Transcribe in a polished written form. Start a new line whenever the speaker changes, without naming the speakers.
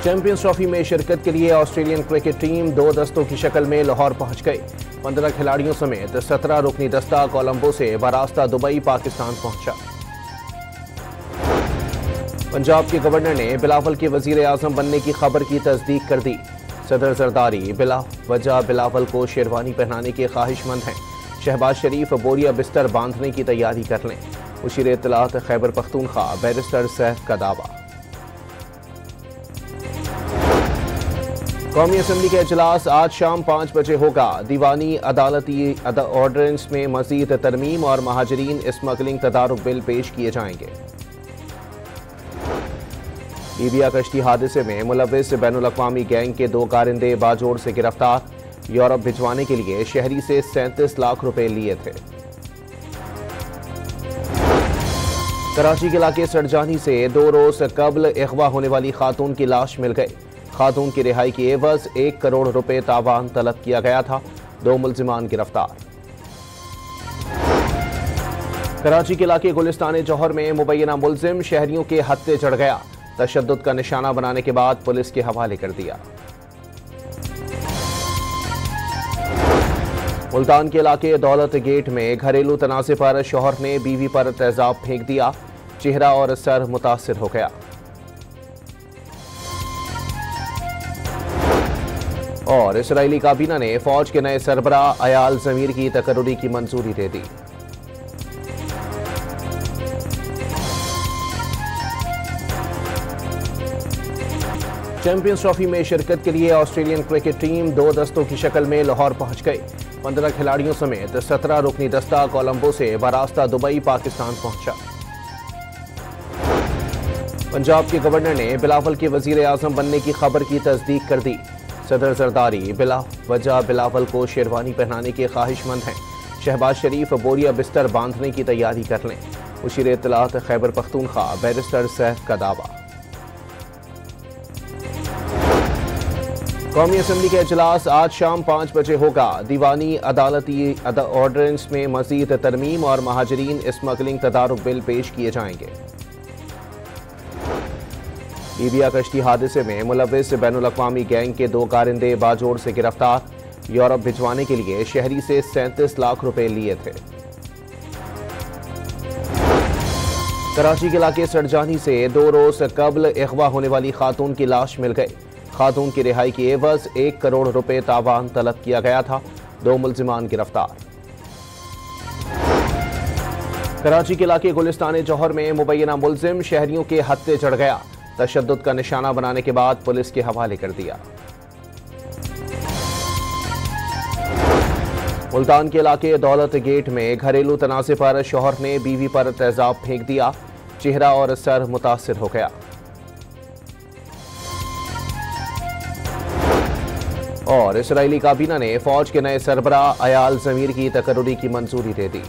Champions trophy में शिरकत के लिए ऑस्ट्रेलियन क्रिकेट टीम 2 दस्तों की शक्ल में लाहौर पहुंच गई। 15 खिलाड़ियों समेत 17 रुकनी दस्ता कोलंबो से बरास्ता दुबई पाकिस्तान पहुंचा। पंजाब के गवर्नर ने बिलावल के वजीर आजम बनने की खबर की तस्दीक कर दी। सदर जरदारी बिलावल को शेरवानी पहनाने के ख्वाहिशमंद हैं। शहबाज शरीफ बोरिया बिस्तर बांधने की तैयारी कर लें। मुशीर इत्तलात खैबर पख्तूनख्वा बैरिस्टर सैफ का दावा। कौमी असम्बली का इजलास आज शाम 5 बजे होगा। दीवानी अदालती ऑर्डिनेंस में मजीद तरमीम और महाजरीन स्मगलिंग तदारुक बिल पेश किए जाएंगे। लीबिया कश्ती हादसे में मुलविस बैनुल-अक़वामी गैंग के 2 कारिंदे बाजोड़ से गिरफ्तार। यूरोप भिजवाने के लिए शहरी से 37 लाख रुपए लिए थे। कराची के इलाके सड़जानी से 2 रोज कबल अगवा होने वाली खातून की लाश मिल गई। खातून की रिहाई की एवज 1 करोड़ रुपए तावान तलब किया गया था। 2 मुल्जिमान गिरफ्तार। कराची के इलाके गुलिस्तान जौहर में मुबैना मुल्जिम शहरियों के हत्थे चढ़ गया। तशद्दुद का निशाना बनाने के बाद पुलिस के हवाले कर दिया। मुल्तान के इलाके दौलत गेट में घरेलू तनाज़े पर शौहर ने बीवी पर तेजाब फेंक दिया। चेहरा और सर मुतासिर हो गया। और इसराइली काबीना ने फौज के नए सरबराह अयाल ज़मीर की तकर्रुरी की मंजूरी दे दी। चैंपियंस ट्रॉफी में शिरकत के लिए ऑस्ट्रेलियन क्रिकेट टीम 2 दस्तों की शक्ल में लाहौर पहुंच गई। 15 खिलाड़ियों समेत 17 रुकनी दस्ता कोलंबो से बरास्ता दुबई पाकिस्तान पहुंचा। पंजाब के गवर्नर ने बिलावल के वजीर आजम बनने की खबर की तस्दीक कर दी। सदर जरदारी बिलावल को शेरवानी पहनाने के ख्वाहिशमंद हैं। शहबाज शरीफ बोरिया बिस्तर बांधने की तैयारी कर लें। मुशीर इत्तलात खैबर पख्तूनख्वा बैरिस्टर सैफ का दावा। कौमी असम्बली का इजलास आज शाम 5 बजे होगा। दीवानी अदालती ऑर्डिनेंस में मजीद तरमीम और महाजरीन स्मगलिंग तदारुक बिल पेश किए जाएंगे। लीबिया कश्ती हादसे में मुलविस बैनुल-अक़वामी गैंग के 2 कारिंदे बाजोड़ से गिरफ्तार। यूरोप भिजवाने के लिए शहरी से 37 लाख रुपए लिए थे। कराची के इलाके सड़जानी से 2 रोज कबल अगवा होने वाली खातून की लाश मिल गई। खातून की रिहाई की एवज 1 करोड़ रुपए तावान तलब किया गया था। 2 मुल्जिमान गिरफ्तार। कराची के इलाके गुलिस्तान जौहर में मुबैना मुल्जिम शहरियों के हत्थे चढ़ गया। तशद्दुद का निशाना बनाने के बाद पुलिस के हवाले कर दिया। मुल्तान के इलाके दौलत गेट में घरेलू तनाज़े पर शौहर ने बीवी पर तेजाब फेंक दिया। चेहरा और सर मुतासिर हो गया। और इसराइली काबीना ने फौज के नए सरबराह अयाल ज़मीर की तकर्रुरी की मंजूरी दे दी।